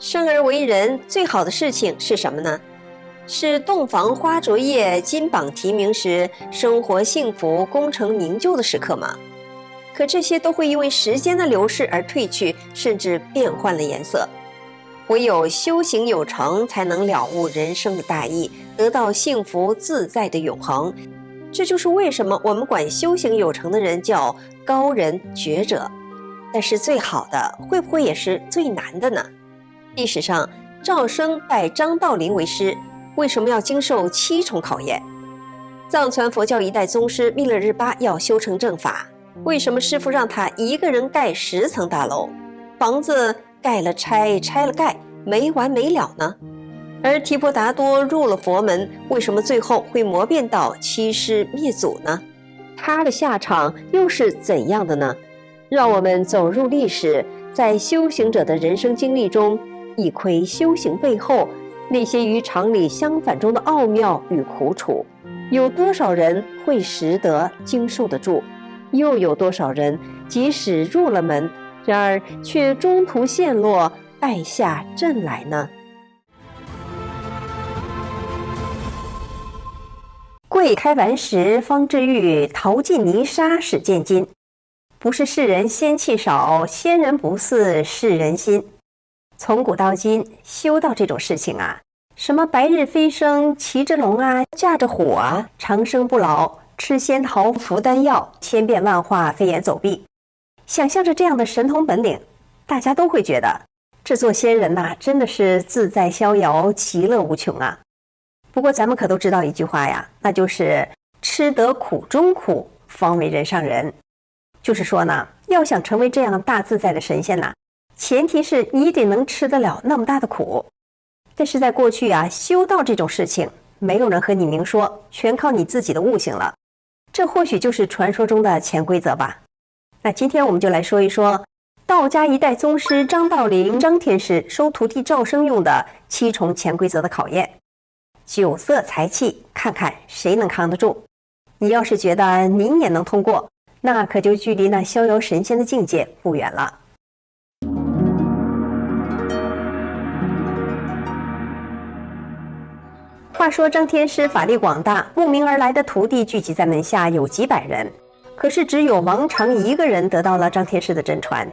生而为人最好的事情是什么呢？是洞房花烛夜，金榜题名时，生活幸福，功成名就的时刻吗？可这些都会因为时间的流逝而褪去，甚至变换了颜色。唯有修行有成，才能了悟人生的大义，得到幸福自在的永恒。这就是为什么我们管修行有成的人叫高人觉者。但是最好的会不会也是最难的呢？历史上赵升拜张道陵为师，为什么要经受7重考验？藏传佛教一代宗师密勒日巴要修成正法，为什么师父让他一个人盖10层大楼？房子盖了拆，拆了盖，没完没了呢？而提婆达多入了佛门，为什么最后会魔变到欺师灭祖呢？他的下场又是怎样的呢？让我们走入历史，在修行者的人生经历中，一窥修行背后那些与常理相反中的奥妙与苦楚。有多少人会识得经受得住？又有多少人即使入了门，然而却中途陷落，败下阵来呢？桂开完时方知玉，淘尽泥沙始见金。不是世人仙气少，仙人不似世人心。从古到今，修道这种事情啊，什么白日飞升，骑着龙啊，驾着虎啊，长生不老，吃仙桃，服丹药，千变万化，飞檐走壁。想象着这样的神通本领，大家都会觉得这做仙人呐，真的是自在逍遥，其乐无穷啊。不过咱们可都知道一句话呀，那就是吃得苦中苦，方为人上人。就是说呢，要想成为这样大自在的神仙呐，前提是你得能吃得了那么大的苦。但是在过去啊，修道这种事情，没有人和你明说，全靠你自己的悟性了。这或许就是传说中的潜规则吧。那今天我们就来说一说道家一代宗师张道陵、张天师收徒弟赵升用的7重潜规则的考验。酒色财气，看看谁能扛得住。你要是觉得您也能通过，那可就距离那逍遥神仙的境界不远了。话说张天师法力广大，慕名而来的徒弟聚集在门下有几百人，可是只有王常一个人得到了张天师的真传，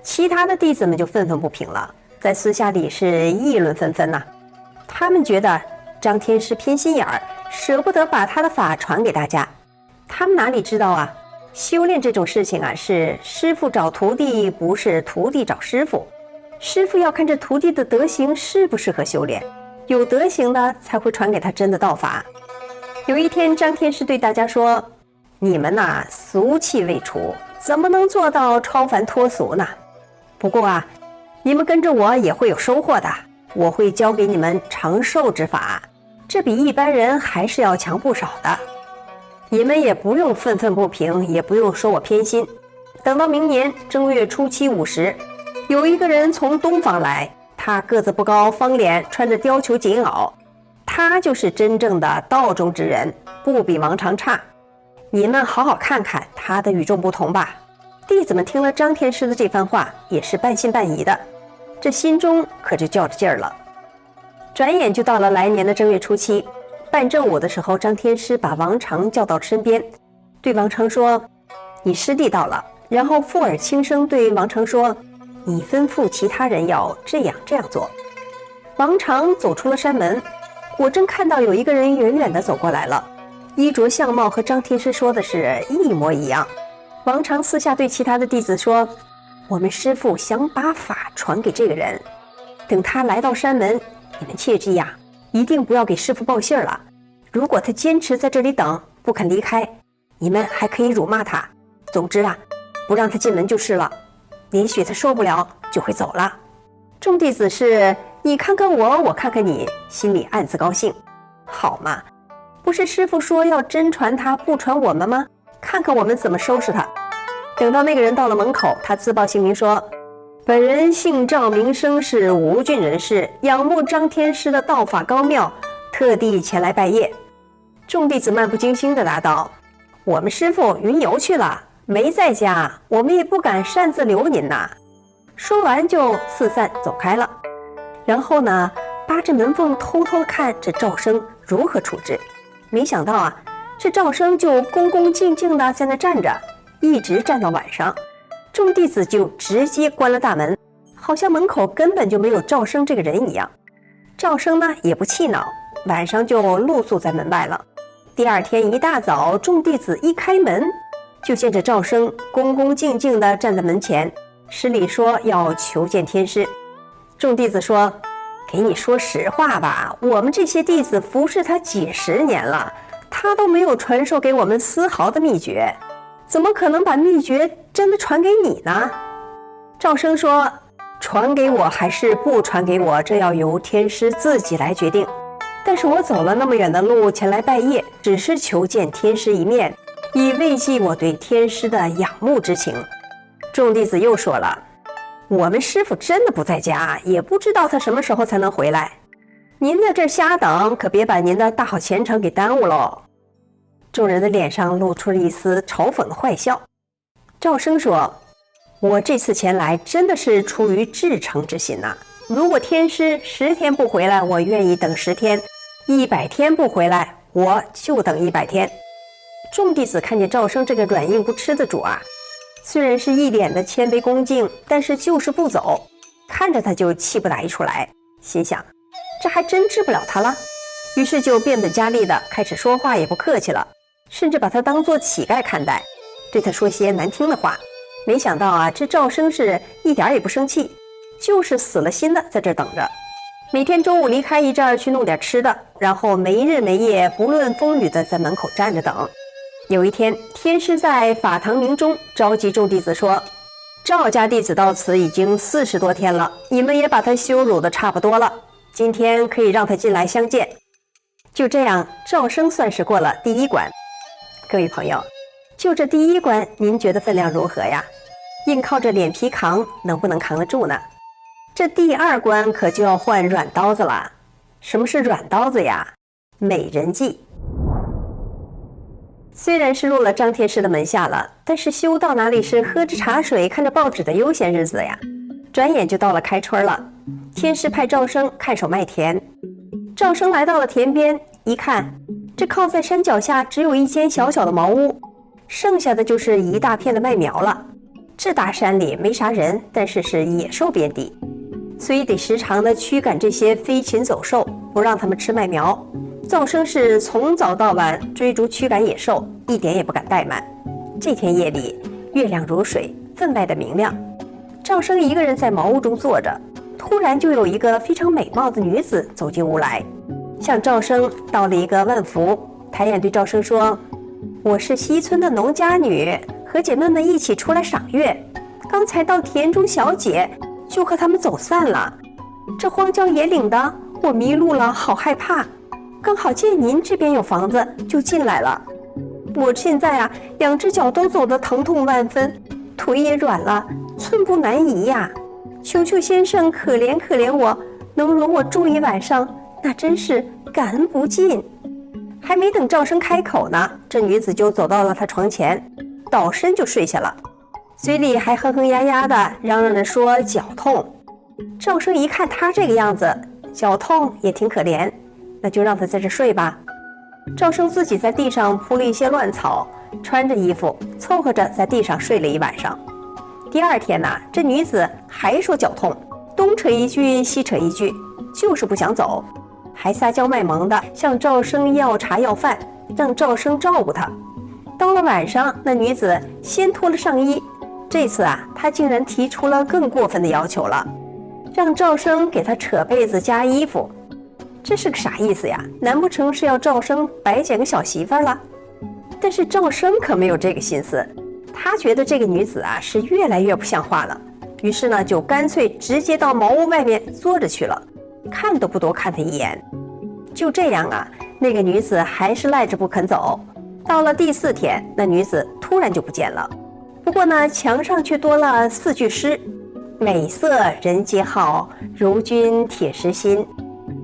其他的弟子们就愤愤不平了，在私下里是议论纷纷呐。他们觉得张天师偏心眼儿，舍不得把他的法传给大家。他们哪里知道啊，修炼这种事情啊，是师傅找徒弟，不是徒弟找师傅。师傅要看这徒弟的德行适不适合修炼，有德行的才会传给他真的道法。有一天，张天师对大家说：“你们呐，俗气未除，怎么能做到超凡脱俗呢？不过啊，你们跟着我也会有收获的，我会教给你们长寿之法，这比一般人还是要强不少的。你们也不用愤愤不平，也不用说我偏心。等到明年正月初7、5时，有一个人从东方来，他个子不高，方脸，穿着貂裘锦袄，他就是真正的道中之人，不比王常差。你们好好看看他的与众不同吧。”弟子们听了张天师的这番话，也是半信半疑的，这心中可就较着劲儿了。转眼就到了来年的正月初7，办正午的时候，张天师把王常叫到身边，对王常说：“你师弟到了。”然后附耳轻声对王常说：“你吩咐其他人要这样做。”王常走出了山门，果真看到有一个人远远地走过来了，衣着相貌和张天师说的是一模一样。王常私下对其他的弟子说：“我们师父想把法传给这个人，等他来到山门，你们切记呀，一定不要给师父报信了。如果他坚持在这里等，不肯离开，你们还可以辱骂他。总之啊，不让他进门就是了。也许他受不了，就会走了。”众弟子是你看看我，我看看你，心里暗自高兴。好嘛，不是师父说要真传他，不传我们吗？看看我们怎么收拾他。等到那个人到了门口，他自报姓名说：“本人姓赵，名生，是吴郡人士，仰慕张天师的道法高妙，特地前来拜谒。”众弟子漫不经心地答道：“我们师父云游去了，没在家，我们也不敢擅自留您呐。”说完就四散走开了。然后呢，扒着门缝偷偷看这赵生如何处置。没想到啊，这赵生就恭恭敬敬地在那站着，一直站到晚上。众弟子就直接关了大门，好像门口根本就没有赵生这个人一样。赵生呢也不气恼，晚上就露宿在门外了。第二天一大早，众弟子一开门，就见着赵生恭恭敬敬地站在门前，施礼说要求见天师。众弟子说：“给你说实话吧，我们这些弟子服侍他几十年了，他都没有传授给我们丝毫的秘诀，怎么可能把秘诀真的传给你呢？”赵生说：“传给我还是不传给我，这要由天师自己来决定。但是我走了那么远的路前来拜谒，只是求见天师一面，以慰藉我对天师的仰慕之情。”众弟子又说了：“我们师父真的不在家，也不知道他什么时候才能回来。您在这儿瞎等，可别把您的大好前程给耽误喽。”众人的脸上露出了一丝嘲讽的坏笑。赵生说：“我这次前来真的是出于至诚之心呐。如果天师10天不回来，我愿意等10天；100天不回来，我就等100天。”众弟子看见赵生这个软硬不吃的主啊，虽然是一脸的谦卑恭敬，但是就是不走，看着他就气不打一处来，心想这还真治不了他了。于是就变本加厉的开始说话，也不客气了，甚至把他当作乞丐看待，对他说些难听的话。没想到啊，这赵生是一点也不生气，就是死了心的在这等着。每天中午离开一阵儿去弄点吃的，然后没日没夜不论风雨的在门口站着等。有一天，天师在法堂明中召集众弟子说：“赵家弟子到此已经40多天了，你们也把他羞辱的差不多了，今天可以让他进来相见。”就这样，赵生算是过了第一关。各位朋友，就这第一关，您觉得分量如何呀？硬靠着脸皮扛，能不能扛得住呢？这第2关可就要换软刀子了。什么是软刀子呀？美人计。虽然是入了张天师的门下了，但是修道哪里是喝着茶水看着报纸的悠闲日子呀？转眼就到了开春了。天师派赵生看守麦田。赵生来到了田边，一看，这靠在山脚下只有一间小小的茅屋，剩下的就是一大片的麦苗了。这大山里没啥人，但是是野兽遍地，所以得时常的驱赶这些飞禽走兽，不让他们吃麦苗。赵生是从早到晚追逐驱赶野兽，一点也不敢怠慢。这天夜里，月亮如水，分外的明亮。赵生一个人在茅屋中坐着，突然就有一个非常美貌的女子走进屋来，向赵生道了一个万福，抬眼对赵生说：“我是西村的农家女，和姐妹们一起出来赏月，刚才到田中小姐就和他们走散了。这荒郊野岭的，我迷路了，好害怕。刚好见您这边有房子，就进来了。我现在啊，2只脚都走得疼痛万分，腿也软了，寸步难移呀。求求先生可怜可怜我，能容我住一晚上，那真是感恩不尽。”还没等赵生开口呢，这女子就走到了他床前，倒身就睡下了，嘴里还哼哼呀呀的嚷嚷着说脚痛。赵生一看他这个样子，脚痛也挺可怜，那就让他在这睡吧。赵生自己在地上铺了一些乱草，穿着衣服凑合着在地上睡了一晚上。第2天呢，这女子还说脚痛，东扯一句西扯一句，就是不想走，还撒娇卖萌的向赵生要茶要饭，让赵生照顾她。到了晚上，那女子先脱了上衣，这次啊，她竟然提出了更过分的要求了，让赵生给她扯被子加衣服。这是个啥意思呀？难不成是要赵生白捡个小媳妇了？但是赵生可没有这个心思，他觉得这个女子啊是越来越不像话了，于是呢就干脆直接到茅屋外面坐着去了，看都不多看他一眼。就这样啊，那个女子还是赖着不肯走。到了第4天，那女子突然就不见了。不过呢，墙上却多了4句诗：美色人皆好，如君铁石心。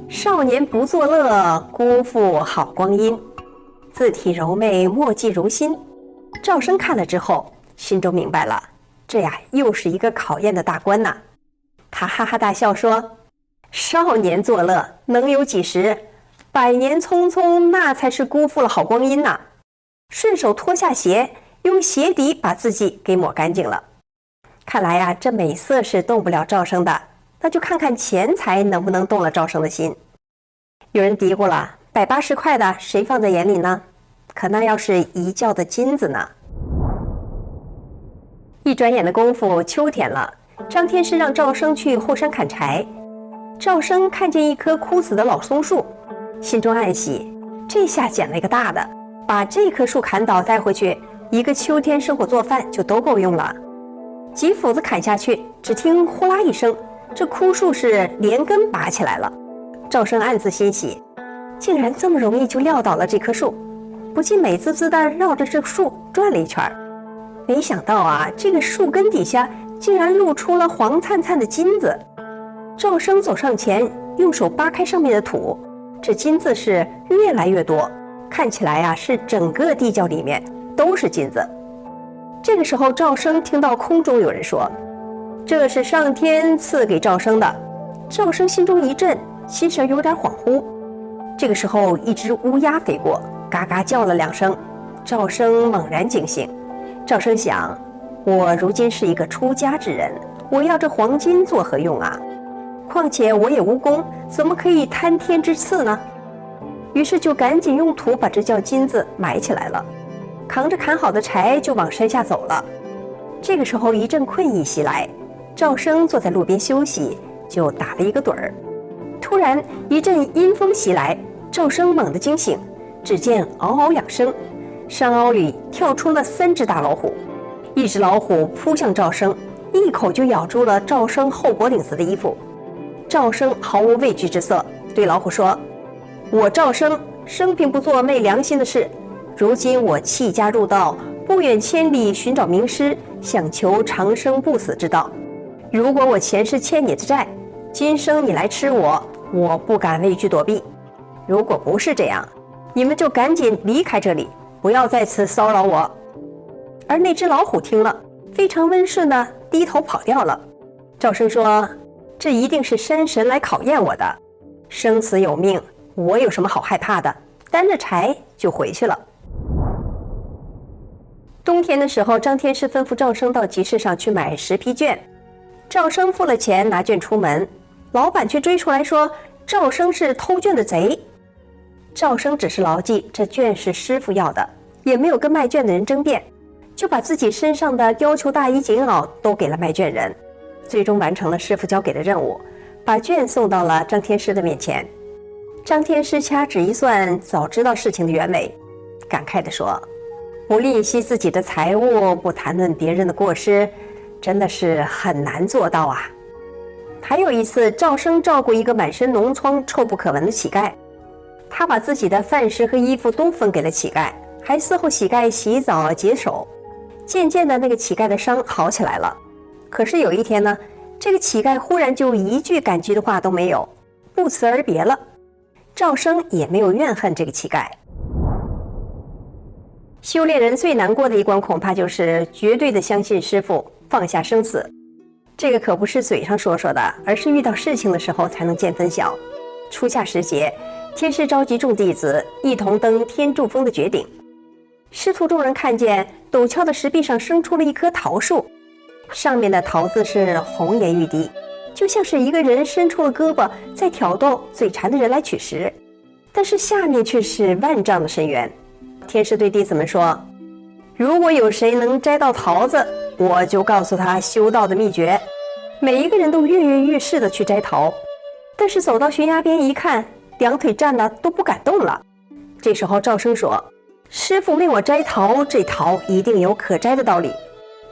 少年不作乐，辜负好光阴。字体柔媚，墨迹如新。赵生看了之后，心中明白了，这呀又是一个考验的大关呐。他哈哈大笑说：“少年作乐，能有几时？百年匆匆，那才是辜负了好光阴呐！顺手脱下鞋，用鞋底把自己给抹干净了。看来呀，这美色是动不了赵生的，那就看看钱财能不能动了赵生的心。有人嘀咕了，180块的谁放在眼里呢？可那要是一窖的金子呢？一转眼的功夫，秋天了。张天师让赵生去后山砍柴。赵生看见一棵枯死的老松树，心中暗喜，这下捡了一个大的，把这棵树砍倒带回去，一个秋天生火做饭就都够用了。几斧子砍下去，只听呼啦一声，这枯树是连根拔起来了。赵生暗自欣喜，竟然这么容易就撂倒了这棵树，不禁美滋滋地绕着这树转了一圈。没想到啊，这个树根底下竟然露出了黄灿灿的金子。赵生走上前，用手扒开上面的土，这金子是越来越多，看起来啊，是整个地窖里面都是金子。这个时候，赵生听到空中有人说：“这是上天赐给赵生的。”赵生心中一震，心神有点恍惚。这个时候，一只乌鸦飞过，嘎嘎叫了2声。赵生猛然惊醒。赵生想：我如今是一个出家之人，我要这黄金作何用啊？况且我也无功，怎么可以贪天之赐呢？于是就赶紧用土把这窖金子埋起来了，扛着砍好的柴就往山下走了。这个时候一阵困意袭来，赵生坐在路边休息，就打了一个盹儿。突然一阵阴风袭来，赵生猛地惊醒，只见嗷嗷两声，山坳里跳出了3只大老虎。一只老虎扑向赵生，一口就咬住了赵生后脖领子的衣服。赵生毫无畏惧之色，对老虎说：“我赵生生平不做昧良心的事，如今我弃家入道，不远千里寻找名师，想求长生不死之道。如果我前世欠你的债，今生你来吃我，我不敢畏惧躲避；如果不是这样，你们就赶紧离开这里，不要再次骚扰我。”而那只老虎听了，非常温顺地低头跑掉了。赵生说：“这一定是山神来考验我的，生死有命，我有什么好害怕的？”担着柴就回去了。冬天的时候，张天师吩咐赵生到集市上去买10匹绢。赵生付了钱，拿绢出门，老板却追出来说赵生是偷绢的贼。赵生只是牢记这绢是师傅要的，也没有跟卖绢的人争辩，就把自己身上的貂裘大衣锦袄都给了卖绢人，最终完成了师傅交给的任务，把绢送到了张天师的面前。张天师掐指一算，早知道事情的原委，感慨地说：“不吝惜自己的财物，不谈论别人的过失，真的是很难做到啊。”还有一次，赵生照顾一个满身脓疮、臭不可闻的乞丐，他把自己的饭食和衣服都分给了乞丐，还伺候乞丐洗澡解手。渐渐的，那个乞丐的伤好起来了。可是有一天呢，这个乞丐忽然就一句感激的话都没有，不辞而别了。赵生也没有怨恨这个乞丐。修炼人最难过的一关，恐怕就是绝对的相信师父，放下生死。这个可不是嘴上说说的，而是遇到事情的时候才能见分晓。初夏时节，天师召集众弟子一同登天柱峰的绝顶。师徒众人看见陡峭的石壁上生出了一棵桃树，上面的桃子是红颜欲滴，就像是一个人伸出了胳膊在挑逗嘴馋的人来取食，但是下面却是万丈的深渊。天师对弟子们说：“如果有谁能摘到桃子，我就告诉他修道的秘诀。”每一个人都跃跃欲试地去摘桃，但是走到悬崖边一看，两腿站得都不敢动了。这时候赵生说：“师父命我摘桃，这桃一定有可摘的道理。”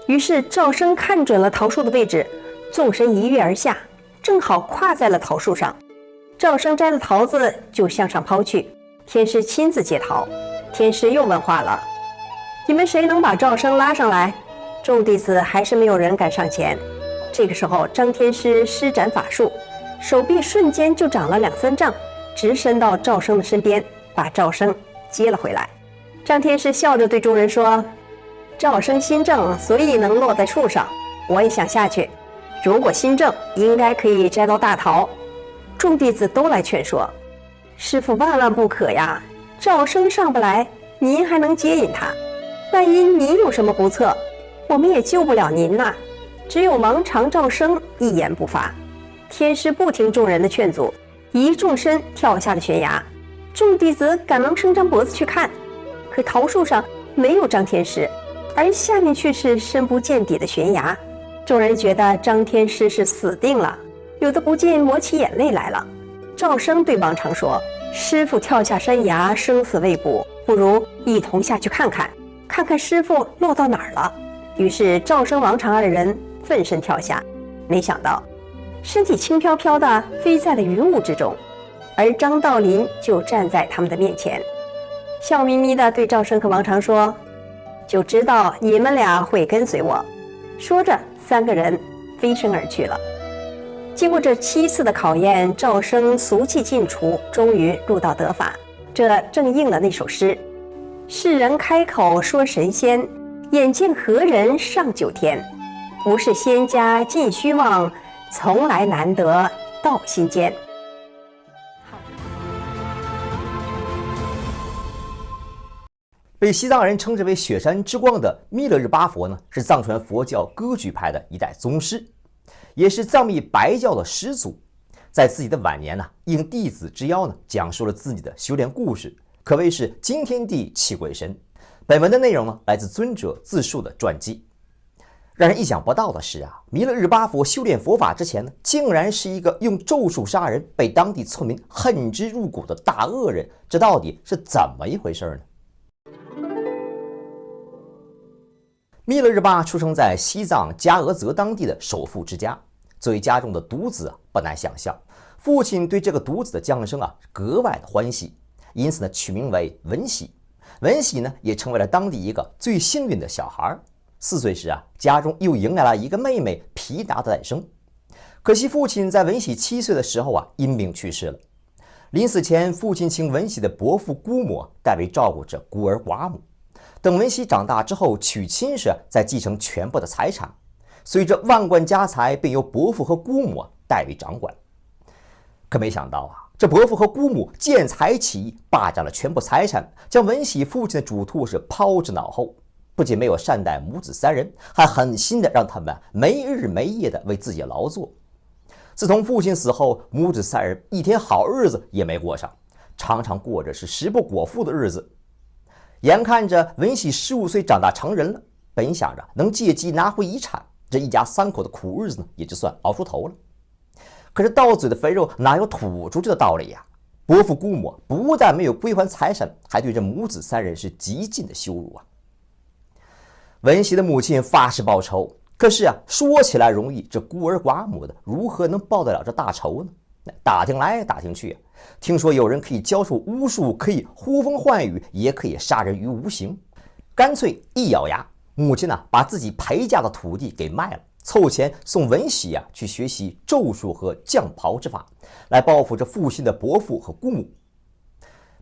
于是赵生看准了桃树的位置，纵身一跃而下，正好跨在了桃树上。赵生摘了桃子就向上抛去，天师亲自接桃。天师又问话了：“你们谁能把赵生拉上来？”众弟子还是没有人敢上前。这个时候张天师施展法术，手臂瞬间就长了2-3丈，直伸到赵生的身边，把赵生接了回来。张天师笑着对众人说：“赵生心正，所以能落在树上，我也想下去，如果心正，应该可以摘到大桃。”众弟子都来劝说：“师父万万不可呀！赵生上不来，您还能接引他。万一您有什么不测，我们也救不了您呐。”只有王常、赵生一言不发。天师不听众人的劝阻，一纵身跳下了悬崖。众弟子赶忙伸张脖子去看，可桃树上没有张天师，而下面却是深不见底的悬崖。众人觉得张天师是死定了，有的不禁抹起眼泪来了。赵生对王常说：“师父跳下山崖，生死未卜，不如一同下去看看，看看师父落到哪儿了。”于是赵生、王常二人奋身跳下，没想到身体轻飘飘地飞在了云雾之中，而张道陵就站在他们的面前，笑眯眯地对赵生和王常说：“就知道你们俩会跟随我。”说着，3个人飞身而去了。经过这7次的考验，赵生俗气尽除，终于入道得法。这正应了那首诗：“世人开口说神仙，眼见何人上9天。不是仙家尽虚妄，从来难得道心间。”被西藏人称之为雪山之光的弥勒日巴佛呢，是藏传佛教歌剧派的一代宗师，也是藏密白教的始祖。在自己的晚年呢，应弟子之邀呢，讲述了自己的修炼故事，可谓是惊天地泣鬼神。本文的内容呢，来自尊者自述的传记。让人意想不到的是啊，弥勒日巴佛修炼佛法之前呢，竟然是一个用咒术杀人、被当地村民恨之入骨的大恶人，这到底是怎么一回事呢？弥勒日巴出生在西藏加额泽当地的首富之家，作为家中的独子不难想象，父亲对这个独子的降生格外的欢喜，因此呢取名为文喜。文喜呢也成为了当地一个最幸运的小孩。4岁时家中又迎来了一个妹妹皮达的诞生。可惜父亲在文喜7岁的时候因病去世了。临死前，父亲请文喜的伯父姑母代为照顾着孤儿寡母。等文喜长大之后娶亲时，再继承全部的财产。随着万贯家财便由伯父和姑母代为掌管。可没想到这伯父和姑母见财起意，霸占了全部财产，将文喜父亲的嘱托是抛之脑后。不仅没有善待母子3人，还狠心的让他们没日没夜的为自己劳作。自从父亲死后，母子3人一天好日子也没过上，常常过着是食不果腹的日子。眼看着文喜15岁长大成人了，本想着能借机拿回遗产，这一家3口的苦日子呢也就算熬出头了。可是到嘴的肥肉哪有吐出去的道理呀？伯父姑母不但没有归还财产，还对这母子3人是极尽的羞辱啊！文喜的母亲发誓报仇，可是说起来容易，这孤儿寡母的如何能报得了这大仇呢？打听来打听去，听说有人可以教授巫术，可以呼风唤雨，也可以杀人于无形。干脆一咬牙，母亲把自己陪嫁的土地给卖了，凑钱送文喜去学习咒术和降袍之法，来报复这负心的伯父和姑母。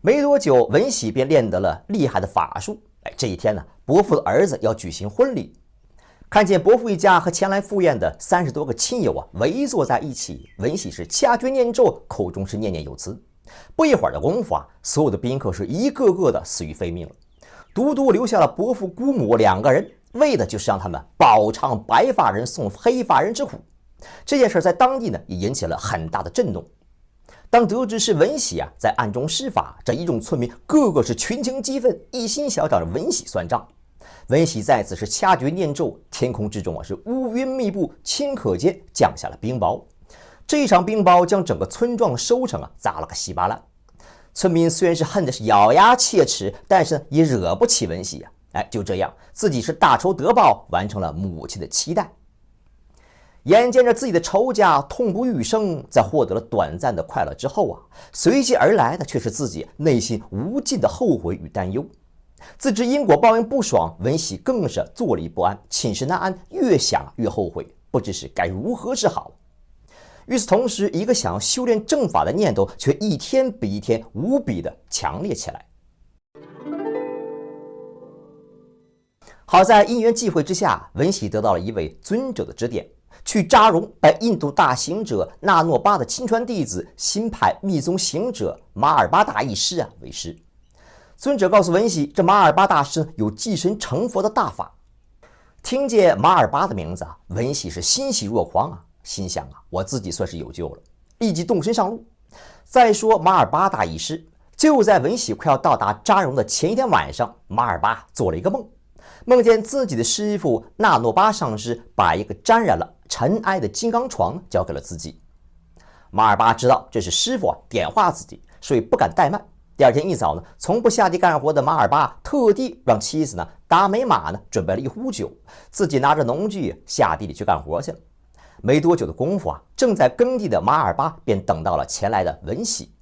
没多久，文喜便练得了厉害的法术。这一天呢，伯父的儿子要举行婚礼，看见伯父一家和前来赴宴的30多个亲友围坐在一起，文喜是掐诀念咒，口中是念念有词。不一会儿的功夫所有的宾客是一个个的死于非命了，独独留下了伯父姑母2个人，为的就是让他们饱尝白发人送黑发人之苦。这件事在当地呢也引起了很大的震动。当得知是文喜在暗中施法，这一众村民个个是群情激愤，一心想找着文喜算账。文喜在此是掐诀念咒，天空之中是乌云密布，顷刻间降下了冰雹。这一场冰雹将整个村庄的收成砸了个稀巴烂。村民虽然是恨的是咬牙切齿，但是也惹不起文喜就这样，自己是大仇得报，完成了母亲的期待。眼见着自己的仇家痛不欲生，在获得了短暂的快乐之后随即而来的却是自己内心无尽的后悔与担忧。自知因果报应不爽，文喜更是坐立不安，寝食难安，越想越后悔，不知是该如何是好。与此同时，一个想要修炼正法的念头却一天比一天无比的强烈起来。好在因缘际会之下，文喜得到了一位尊者的指点，去扎荣拜印度大行者那诺巴的亲传弟子新派密宗行者马尔巴大义师为师。尊者告诉文喜，这马尔巴大师有祭神成佛的大法。听见马尔巴的名字文喜是欣喜若狂心想我自己算是有救了，立即动身上路。再说马尔巴大义师，就在文喜快要到达扎荣的前一天晚上，马尔巴做了一个梦，梦见自己的师父纳诺巴上师把一个沾染了尘埃的金刚床交给了自己。马尔巴知道这是师父点化自己，所以不敢怠慢。第二天一早从不下地干活的马尔巴特地让妻子达美玛准备了一壶酒，自己拿着农具下地里去干活去了。没多久的功夫正在耕地的马尔巴便等到了前来的文喜。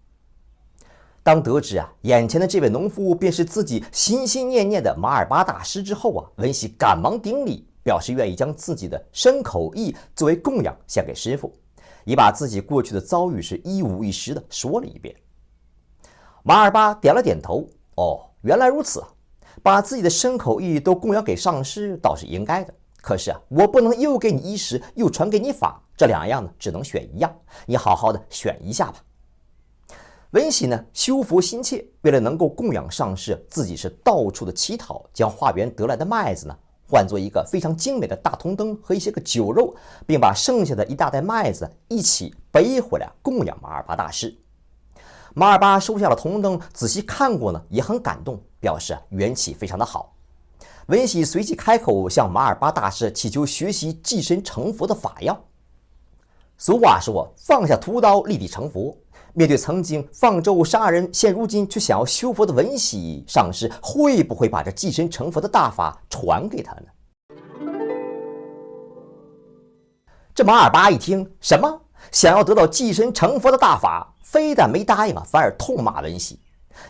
当得知眼前的这位农夫便是自己心心念念的马尔巴大师之后文喜赶忙顶礼，表示愿意将自己的身口意作为供养献给师父，也把自己过去的遭遇是一五一十的说了一遍。马尔巴点了点头，原来如此，把自己的身口意都供养给上师倒是应该的，可是我不能又给你衣食又传给你法，这两样只能选一样，你好好的选一下吧。文喜修佛心切，为了能够供养上师，自己是到处的乞讨，将化缘得来的麦子换作一个非常精美的大铜灯和一些个酒肉，并把剩下的一大袋麦子一起背回来供养马尔巴大师。马尔巴收下了铜灯，仔细看过也很感动，表示缘起非常的好。文喜随即开口向马尔巴大师祈求学习祭神成佛的法要。俗话说放下屠刀立地成佛，面对曾经放舟杀人现如今却想要修佛的文喜，上师会不会把这祭神成佛的大法传给他呢？这马尔巴一听，什么想要得到祭神成佛的大法，非但没答应反而痛骂文喜，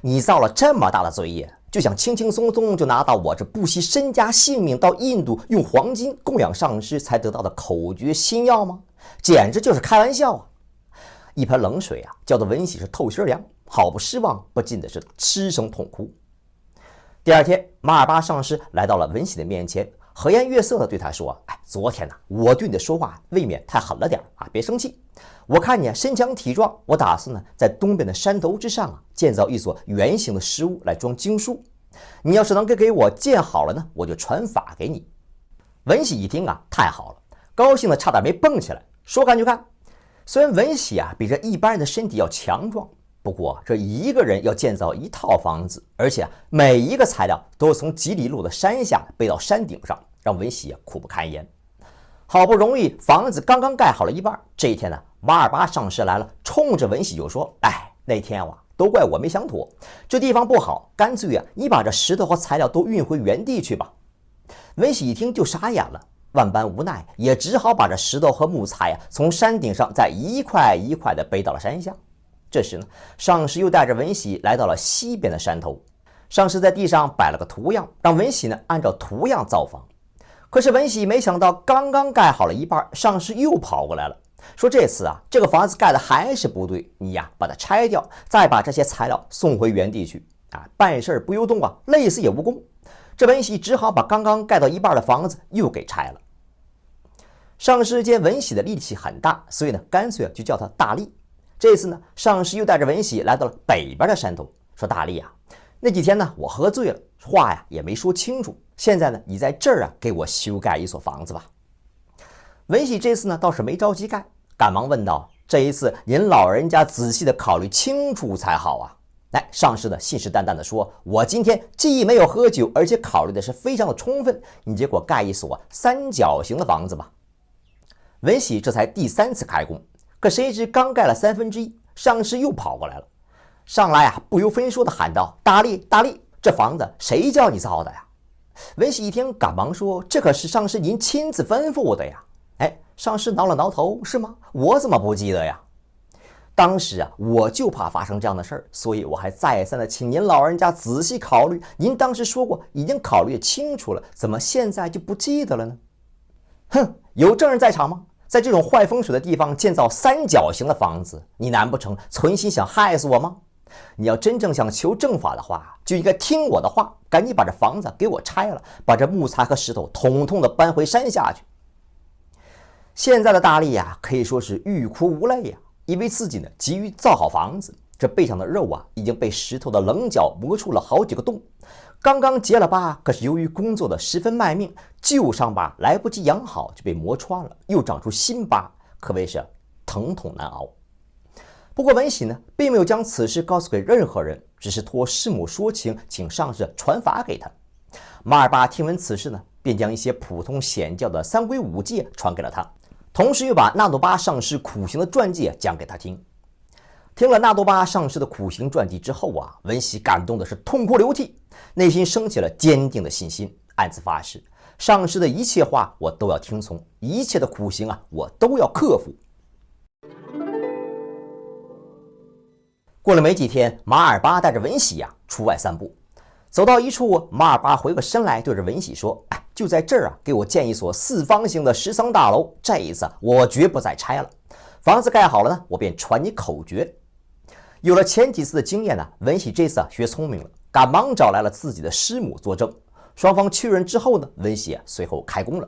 你造了这么大的罪业，就想轻轻松松就拿到我这不惜身家性命到印度用黄金供养上师才得到的口诀心药吗？简直就是开玩笑一盆冷水浇得文喜是透心凉，好不失望，不禁的是失声痛哭。第二天，马尔巴上师来到了文喜的面前，和颜悦色的对他说：昨天我对你的说话未免太狠了点别生气。我看你身强体壮，我打算在东边的山头之上建造一所圆形的石屋来装经书。你要是能给我建好了我就传法给你。文喜一听太好了，高兴的差点没蹦起来，说干就干。虽然文喜比这一般人的身体要强壮，不过这一个人要建造一套房子，而且每一个材料都是从几里路的山下背到山顶上，让文喜苦不堪言。好不容易房子刚刚盖好了一半，这一天马尔巴上师来了，冲着文喜就说：那天都怪我没想妥，这地方不好，干脆你把这石头和材料都运回原地去吧。文喜一听就傻眼了，万般无奈，也只好把这石头和木材从山顶上再一块一块的背到了山下。这时上师又带着文喜来到了西边的山头，上师在地上摆了个图样，让文喜按照图样造房。可是文喜没想到，刚刚盖好了一半，上师又跑过来了，说这次这个房子盖的还是不对，你把它拆掉，再把这些材料送回原地去办事不由动累死也无功。这文喜只好把刚刚盖到一半的房子又给拆了。上师见文喜的力气很大，所以干脆就叫他大力。这次上师又带着文喜来到了北边的山头，说大力那几天我喝醉了，话也没说清楚，现在你在这儿给我修盖一所房子吧。文喜这次倒是没着急盖，赶忙问道：这一次您老人家仔细的考虑清楚才好上师信誓旦旦的说：我今天既没有喝酒，而且考虑的是非常的充分，你结果盖一所三角形的房子吧。文喜这才第3次开工，可谁知刚盖了1/3，上师又跑过来了，上来不由分说的喊道：大力大力，这房子谁叫你造的呀？文喜一听赶忙说：这可是上师您亲自吩咐我的呀。上师挠了挠头：是吗？我怎么不记得呀？当时我就怕发生这样的事儿，所以我还再三的请您老人家仔细考虑，您当时说过已经考虑清楚了，怎么现在就不记得了呢？哼，有证人在场吗？在这种坏风水的地方建造三角形的房子，你难不成存心想害死我吗？你要真正想求正法的话，就应该听我的话，赶紧把这房子给我拆了，把这木材和石头统统的搬回山下去。现在的大力呀，可以说是欲哭无泪呀，因为自己呢急于造好房子，这背上的肉啊已经被石头的棱角磨出了好几个洞。刚刚结了疤，可是由于工作的十分卖命，旧伤疤来不及养好就被磨穿了，又长出新疤，可谓是疼痛难熬。不过文喜呢，并没有将此事告诉给任何人，只是托师母说情，请上师传法给他。马尔巴听闻此事呢，便将一些普通显教的三规五戒传给了他，同时又把那多巴上师苦行的传记讲给他听。听了那多巴上师的苦行传记之后啊，文喜感动的是痛哭流涕，内心升起了坚定的信心，暗自发誓，上师的一切话我都要听从，一切的苦行啊，我都要克服。过了没几天，马尔巴带着文喜出外散步，走到一处，马尔巴回过身来，对着文喜说：“就在这儿给我建一所四方形的石层大楼，这一次我绝不再拆了。房子盖好了呢，我便传你口诀。”有了前几次的经验呢，文喜这次学聪明了，赶忙找来了自己的师母作证。双方确认之后呢，文喜随后开工了。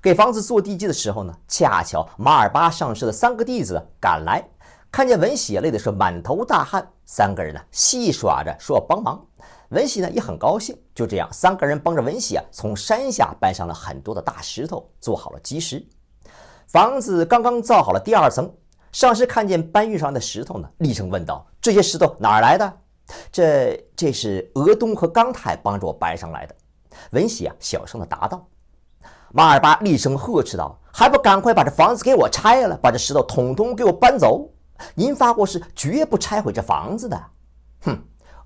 给房子做地基的时候呢，恰巧马尔巴上师的3个弟子赶来，看见文喜累的是满头大汗，3个人呢戏耍着说要帮忙。文喜呢也很高兴，就这样3个人帮着文喜从山下搬上了很多的大石头，做好了基石。房子刚刚造好了第2层，上师看见搬运上来的石头呢，厉声问道：“这些石头哪儿来的？”这是俄东和刚泰帮着我搬上来的。文喜小声的答道。马尔巴厉声呵斥道：“还不赶快把这房子给我拆了，把这石头统统给我搬走！您发过誓绝不拆毁这房子的。”哼，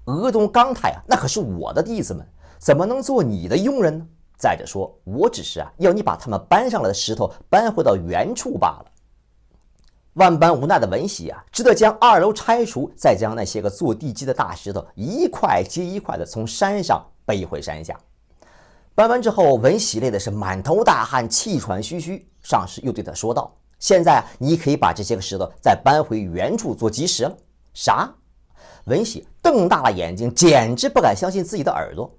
俄东刚泰那可是我的弟子们，怎么能做你的佣人呢？再者说，我只是要你把他们搬上来的石头搬回到原处罢了。万般无奈的文喜只得将2楼拆除，再将那些个做地基的大石头一块接一块的从山上背回山下。搬完之后，文喜累的是满头大汗，气喘吁吁。上师又对他说道：“现在你可以把这些个石头再搬回原处做基石了。”啥？文喜瞪大了眼睛，简直不敢相信自己的耳朵。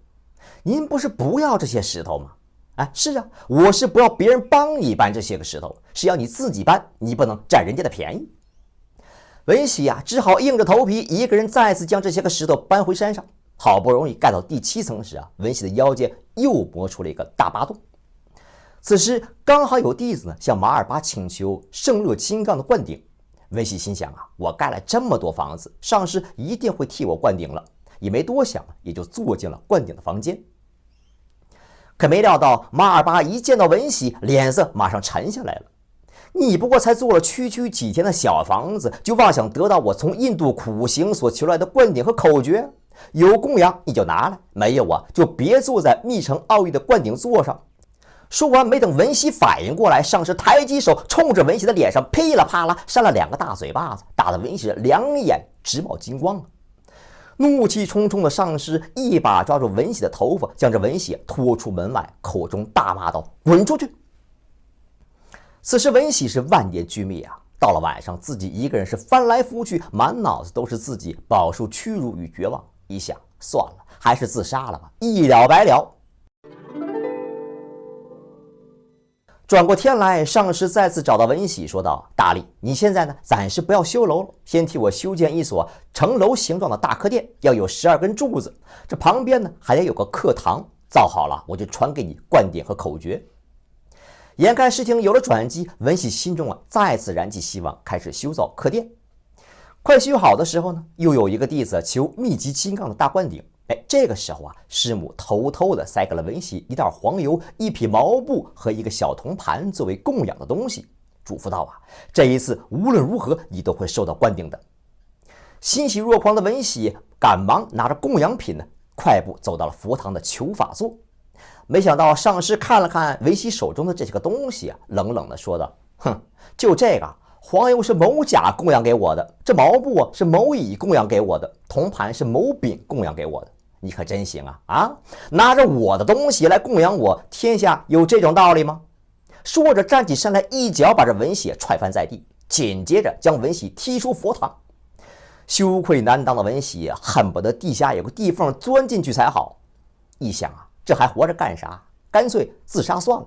您不是不要这些石头吗？是啊，我是不要别人帮你搬这些个石头，是要你自己搬，你不能占人家的便宜。文喜只好硬着头皮一个人再次将这些个石头搬回山上。好不容易盖到第7层时文喜的腰间又磨出了一个大疤洞。此时刚好有弟子呢向马尔巴请求圣热金刚的灌顶。文喜心想我盖了这么多房子，上师一定会替我灌顶了，也没多想，也就坐进了灌顶的房间。可没料到马尔巴一见到文喜，脸色马上沉下来了。你不过才做了区区几天的小房子，就妄想得到我从印度苦行所求来的灌顶和口诀？有供养你就拿来，没有就别坐在密城奥义的灌顶座上。说完，没等文喜反应过来，上师抬起手冲着文喜的脸上噼里啪啦扇了2个大嘴巴子，打得文喜两眼直冒金光。怒气冲冲的上师一把抓住文喜的头发，将这文喜拖出门外，口中大骂道：“滚出去！”此时文喜是万念俱灭到了晚上，自己一个人是翻来覆去，满脑子都是自己饱受屈辱与绝望。一想，算了，还是自杀了吧，一了百了。转过天来，上师再次找到文喜，说道：“大力，你现在呢，暂时不要修楼了，先替我修建一所城楼形状的大客殿，要有12根柱子，这旁边呢还得有个课堂，造好了我就传给你灌顶和口诀。”眼看事情有了转机，文喜心中再次燃起希望，开始修造客殿。快修好的时候呢，又有一个弟子求密集金刚的大灌顶。这个时候师母偷偷的塞给了文喜一袋黄油、一匹毛布和一个小铜盘作为供养的东西，嘱咐道这一次无论如何你都会受到灌顶的。欣喜若狂的文喜赶忙拿着供养品快步走到了佛堂的求法座。没想到上师看了看文喜手中的这些个东西冷冷的说道：“哼，就这个黄油是某甲供养给我的，这毛布是某乙供养给我的，铜盘是某丙供养给我的。你可真行拿着我的东西来供养我，天下有这种道理吗？”说着站起身来，一脚把这文喜踹翻在地，紧接着将文喜踢出佛堂。羞愧难当的文喜恨不得地下有个地缝钻进去才好，一想这还活着干啥？干脆自杀算了。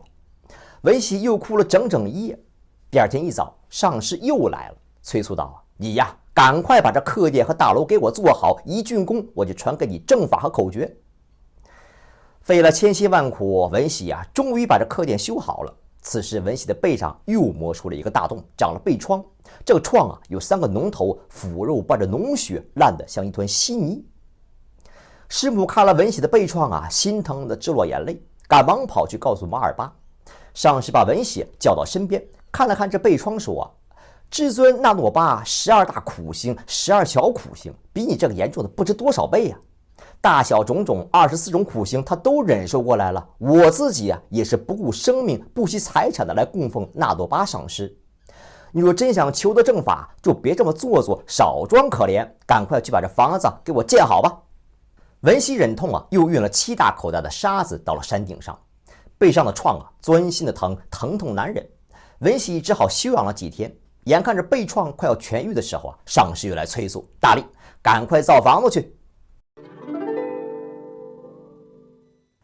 文喜又哭了整整1夜。第二天一早，上师又来了，催促道：“你呀，赶快把这客店和大楼给我做好，一竣工我就传给你正法和口诀。”费了千辛万苦，文喜呀，终于把这客店修好了。此时，文喜的背上又磨出了一个大洞，长了背疮。这个创啊，有3个脓头，腐肉伴着脓血，烂得像一团稀泥。师母看了文喜的背疮啊，心疼的直落眼泪，赶忙跑去告诉马尔巴。上师把文喜叫到身边，看了看这背疮，说：“至尊纳诺巴12大苦行，12小苦行，比你这个严重的不知多少倍呀！大小种种24种苦行，他都忍受过来了。我自己啊，也是不顾生命、不惜财产的来供奉纳诺巴上师。你若真想求得正法，就别这么做作，少装可怜，赶快去把这房子给我建好吧。”文喜忍痛啊，又运了7大口袋的沙子到了山顶上，背上的创啊，钻心的疼，疼痛难忍。文喜只好休养了几天。眼看着背创快要痊愈的时候啊，上师又来催促：“大力，赶快造房子去！”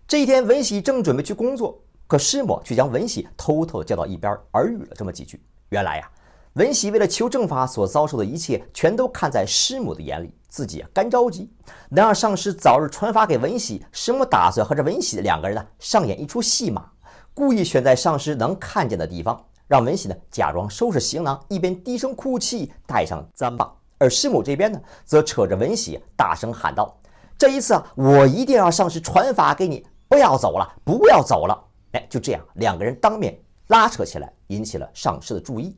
这一天，文喜正准备去工作，可师母却将文喜偷偷地叫到一边，耳语了这么几句。原来呀，文喜为了求正法所遭受的一切，全都看在师母的眼里，自己干着急，能让上师早日传法给文喜。师母打算和这文喜2个人呢上演一出戏码，故意选在上师能看见的地方，让文喜呢假装收拾行囊，一边低声哭泣，带上簪把。而师母这边呢，则扯着文喜大声喊道：“这一次啊，我一定让上师传法给你，不要走了，不要走了！”哎，就这样，2个人当面拉扯起来，引起了上师的注意。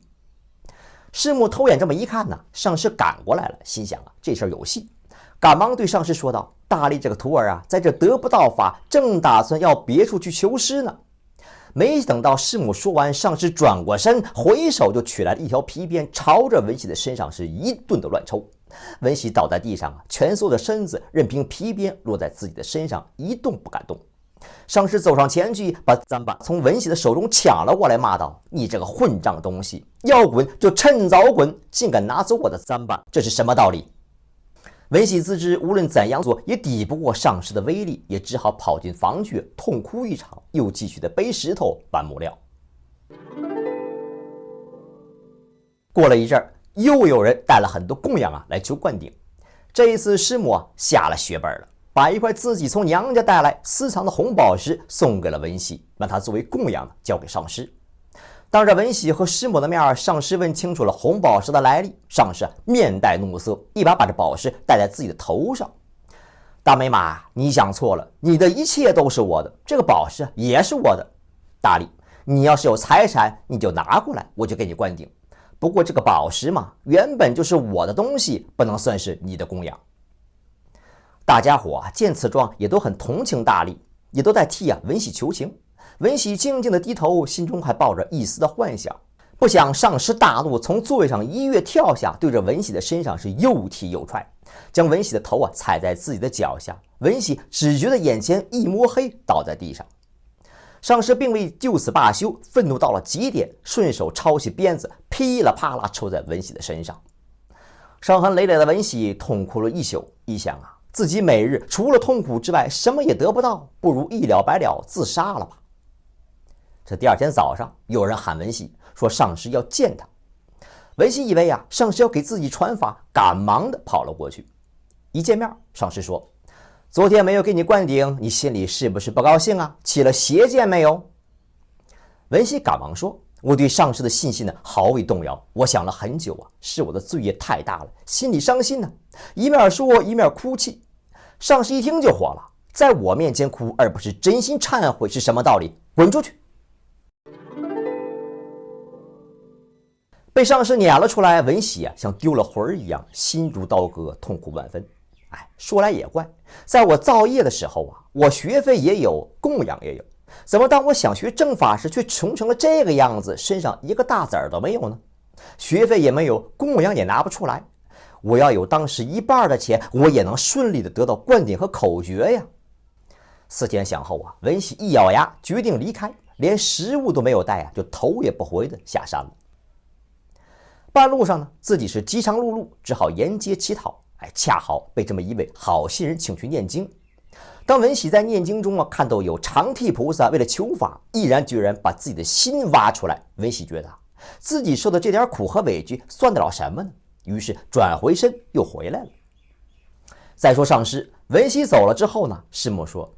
师母偷眼这么一看呢，上师赶过来了，心想啊，这事儿有戏，赶忙对上师说道：“大力这个徒儿啊，在这得不到法，正打算要别处去求师呢。”没等到师母说完，上师转过身，回手就取来了一条皮鞭，朝着文喜的身上是一顿的乱抽。文喜倒在地上啊，蜷缩着身子，任凭皮鞭落在自己的身上，一动不敢动。上师走上前去，把簪把从文喜的手中抢了过来，骂道：“你这个混账东西，要滚就趁早滚，竟敢拿走我的簪把，这是什么道理？”文喜自知无论怎样做也抵不过上师的威力，也只好跑进房去痛哭一场，又继续的背石头搬木料。过了一阵儿，又有人带了很多供养啊来求灌顶。这一次师母啊下了血本了，把一块自己从娘家带来私藏的红宝石送给了文喜，让他作为供养交给上师。当着文喜和师母的面，上师问清楚了红宝石的来历。上师面带怒色，一把把这宝石戴在自己的头上。大美马，你想错了，你的一切都是我的，这个宝石也是我的。大力，你要是有财产，你就拿过来，我就给你灌顶。不过这个宝石嘛，原本就是我的东西，不能算是你的供养。大家伙见此状，也都很同情大力，也都在替文喜求情。文喜静静的低头，心中还抱着一丝的幻想。不想上师大怒，从座位上一跃跳下，对着文喜的身上是又踢又踹，将文喜的头踩在自己的脚下。文喜只觉得眼前一摸黑，倒在地上。上师并未就此罢休，愤怒到了极点，顺手抄起鞭子，噼里啪啦抽在文喜的身上。伤痕累累的文喜痛哭了一宿，一想啊，自己每日除了痛苦之外什么也得不到，不如一了百了，自杀了吧。这第二天早上，有人喊文喜说上师要见他。文喜以为上师要给自己传法，赶忙的跑了过去。一见面，上师说：“昨天没有给你灌顶，你心里是不是不高兴啊？起了邪见没有？”文喜赶忙说：“我对上师的信心毫未动摇，我想了很久啊，是我的罪业太大了，心里伤心呢。”一面说一面哭泣。上师一听就火了：“在我面前哭，而不是真心忏悔，是什么道理？滚出去！”被上师撵了出来，文喜像丢了魂一样，心如刀割，痛苦万分。说来也怪，在我造业的时候我学费也有，供养也有，怎么当我想学正法时，却穷成了这个样子，身上一个大子儿都没有呢？学费也没有，供养也拿不出来。我要有当时1半的钱，我也能顺利的得到灌顶和口诀呀。思前想后文喜一咬牙，决定离开，连食物都没有带就头也不回的下山了。半路上呢，自己是饥肠辘辘，只好沿街乞讨。恰好被这么一位好心人请去念经。当文喜在念经中看到有长替菩萨为了求法，毅然决然把自己的心挖出来。文喜觉得自己受的这点苦和委屈算得了什么呢？于是转回身又回来了。再说上师，文喜走了之后呢，师母说：“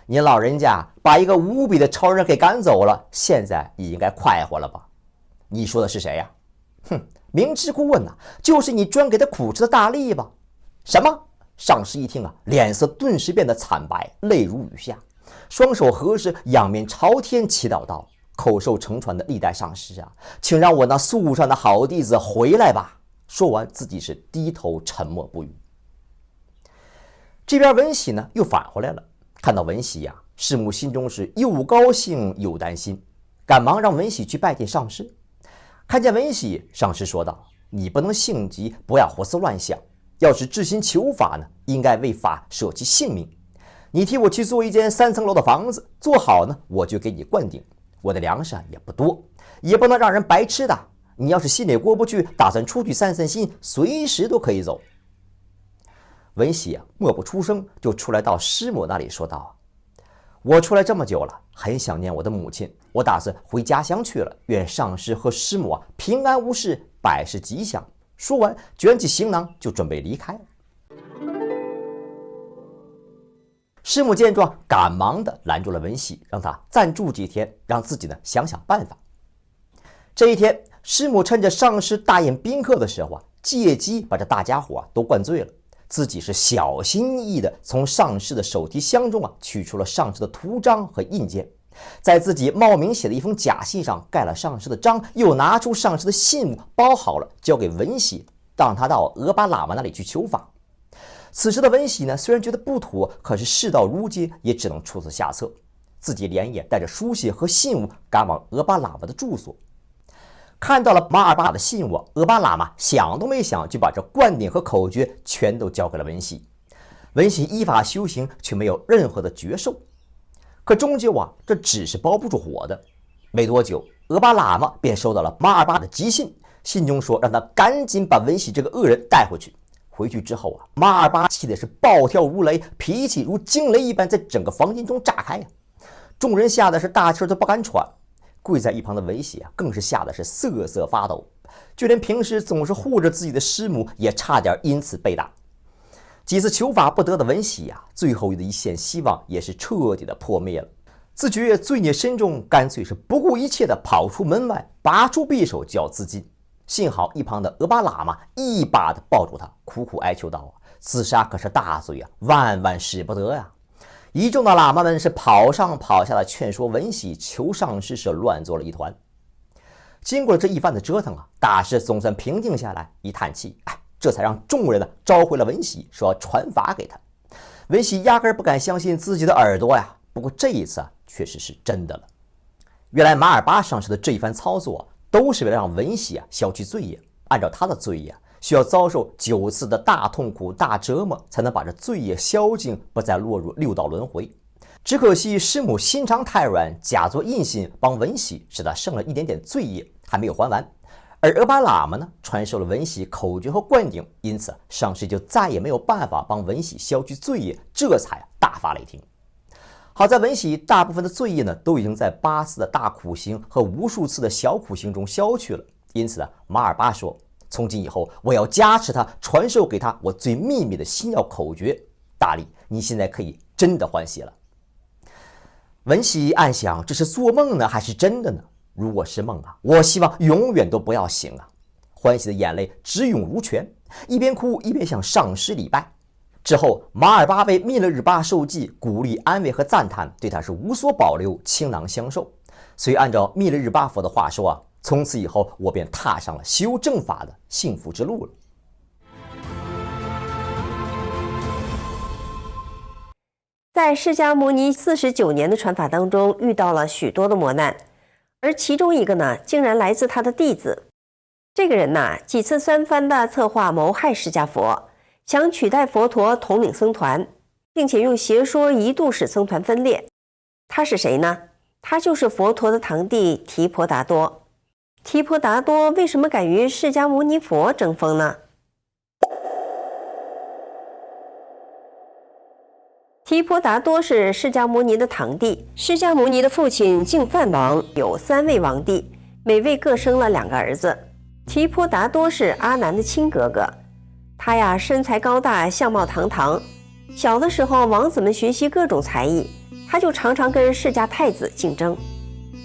您老人家把一个无比的超人给赶走了，现在也应该快活了吧？”你说的是谁呀？明知故问呐，就是你专给他苦吃的大力吧？什么？上师一听啊，脸色顿时变得惨白，泪如雨下，双手合十，仰面朝天祈祷道：“口授承传的历代上师啊，请让我那素上的好弟子回来吧。”说完，自己是低头沉默不语。这边文喜呢又返回来了，看到文喜呀，师母心中是又高兴又担心，赶忙让文喜去拜见上师。看见文喜，上师说道：“你不能性急，不要胡思乱想。要是至心求法呢，应该为法舍弃性命。你替我去做一间3层楼的房子，做好呢，我就给你灌顶。我的粮食也不多，也不能让人白吃的。你要是心里过不去，打算出去散散心，随时都可以走。”文喜默不出声，就出来到师母那里说道：“我出来这么久了，很想念我的母亲，我打算回家乡去了。愿上师和师母平安无事，百事吉祥。”说完，卷起行囊就准备离开了。师母见状，赶忙的拦住了文喜，让他暂住几天，让自己呢想想办法。这一天，师母趁着上师大宴宾客的时候借机把这大家伙都灌醉了。自己是小心翼翼地从上师的手提箱中取出了上师的图章和印鉴，在自己冒名写的一封假信上盖了上师的章，又拿出上师的信物包好了，交给文喜，让他到额巴喇嘛那里去求法。此时的文喜呢，虽然觉得不妥，可是事到如今也只能出此下策，自己连夜带着书信和信物赶往额巴喇嘛的住所。看到了马尔巴的信物，额巴喇嘛想都没想就把这灌顶和口诀全都交给了文喜。文喜依法修行，却没有任何的觉受。可终究这只是包不住火的。没多久，额巴喇嘛便收到了马尔巴的急信，信中说让他赶紧把文喜这个恶人带回去。回去之后马尔巴气的是暴跳如雷，脾气如惊雷一般在整个房间中炸开众人吓得是大气都不敢喘。跪在一旁的文喜更是吓得是瑟瑟发抖，就连平时总是护着自己的师母也差点因此被打。几次求法不得的文喜最后的一线希望也是彻底的破灭了。自觉罪孽深重，干脆是不顾一切的跑出门外，拔出匕首就要自尽。幸好一旁的额巴喇嘛一把的抱住他，苦苦哀求道：“自杀可是大罪万万使不得呀！”一众的喇嘛们是跑上跑下的劝说文喜，求上师是乱作了一团。经过了这一番的折腾大师总算平静下来，一叹气，这才让众人召回了文喜，说要传法给他。文喜压根不敢相信自己的耳朵不过这一次确实是真的了。原来马尔巴上师的这一番操作都是为了让文喜消去罪业，按照他的罪业需要遭受9次的大痛苦、大折磨，才能把这罪业消尽，不再落入6道轮回。只可惜师母心肠太软，假作印信帮文喜，使他剩了一点点罪业还没有还完。而额巴喇嘛呢，传授了文喜口诀和灌顶，因此上师就再也没有办法帮文喜消去罪业，这才大发雷霆。好在文喜大部分的罪业呢，都已经在8次的大苦行和无数次的小苦行中消去了。因此马尔巴说：“从今以后，我要加持他，传授给他我最秘密的心药口诀。大力，你现在可以真的欢喜了。”文喜暗想，这是做梦呢，还是真的呢？如果是梦我希望永远都不要醒欢喜的眼泪直涌如泉，一边哭一边向上师礼拜。之后，马尔巴为密勒日巴受记，鼓励、安慰和赞叹，对他是无所保留，倾囊相授。所以按照密勒日巴佛的话说从此以后我便踏上了修正法的幸福之路了。在释迦牟尼49年的传法当中，遇到了许多的磨难，而其中一个呢，竟然来自他的弟子。这个人呢，几次3番的策划谋害释迦佛，想取代佛陀统领僧团，并且用邪说一度使僧团分裂。他是谁呢？他就是佛陀的堂弟提婆达多。提婆达多为什么敢与释迦牟尼佛争锋呢？提婆达多是释迦牟尼的堂弟，释迦牟尼的父亲净饭王有3位王弟，每位各生了2个儿子。提婆达多是阿难的亲哥哥，他呀身材高大，相貌堂堂。小的时候，王子们学习各种才艺，他就常常跟释迦太子竞争。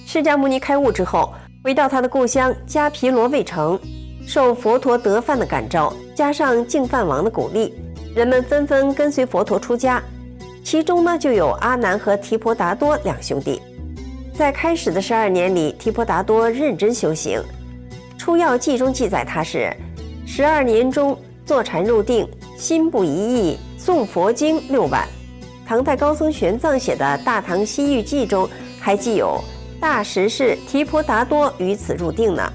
释迦牟尼开悟之后，回到他的故乡迦毗罗卫城，受佛陀得饭的感召，加上净饭王的鼓励，人们纷纷跟随佛陀出家。其中呢，就有阿难和提婆达多2兄弟。在开始的12年里，提婆达多认真修行。出要记中记载，他是12年中坐禅入定，心不移意，诵佛经6万。唐代高僧玄奘写的《大唐西域记》中还记有大实士提婆达多于此入定呢。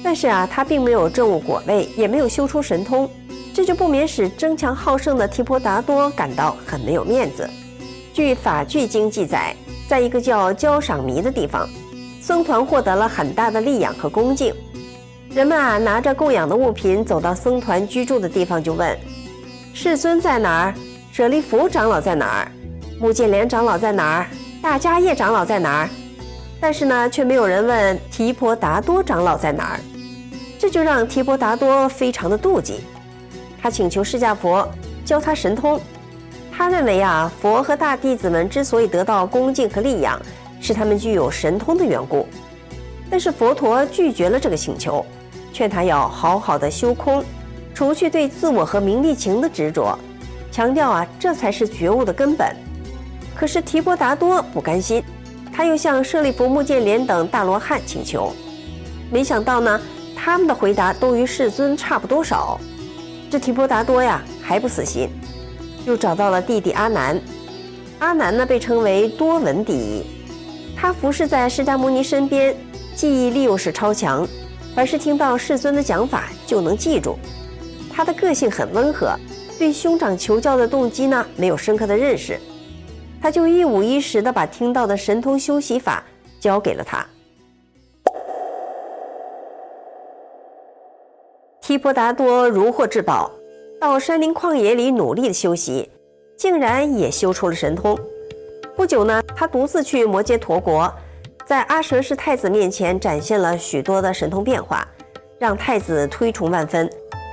但是他并没有证悟果位，也没有修出神通，这就不免使争强好胜的提婆达多感到很没有面子。据《法句经》记载，在一个叫焦赏弥的地方，僧团获得了很大的利养和恭敬。人们拿着供养的物品走到僧团居住的地方，就问：世尊在哪儿？舍利弗长老在哪儿？目犍连长老在哪儿？大迦叶长老在哪儿？但是呢，却没有人问提婆达多长老在哪儿。这就让提婆达多非常的妒忌，他请求释迦佛教他神通。他认为佛和大弟子们之所以得到恭敬和利养，是他们具有神通的缘故。但是佛陀拒绝了这个请求，劝他要好好的修空，除去对自我和名利情的执着，强调这才是觉悟的根本。可是提婆达多不甘心，他又向舍利弗、目犍连等大罗汉请求，没想到呢，他们的回答都与世尊差不多少。这提婆达多还不死心，又找到了弟弟阿难。阿难呢被称为多闻第一，他服侍在释迦牟尼身边，记忆力又是超强，凡是听到世尊的讲法就能记住。他的个性很温和，对兄长求教的动机呢没有深刻的认识，他就一五一十地把听到的神通修习法交给了他。提婆达多如获至宝，到山林旷野里努力的修习，竟然也修出了神通。不久呢，他独自去摩揭陀国，在阿舍氏太子面前展现了许多的神通变化，让太子推崇万分，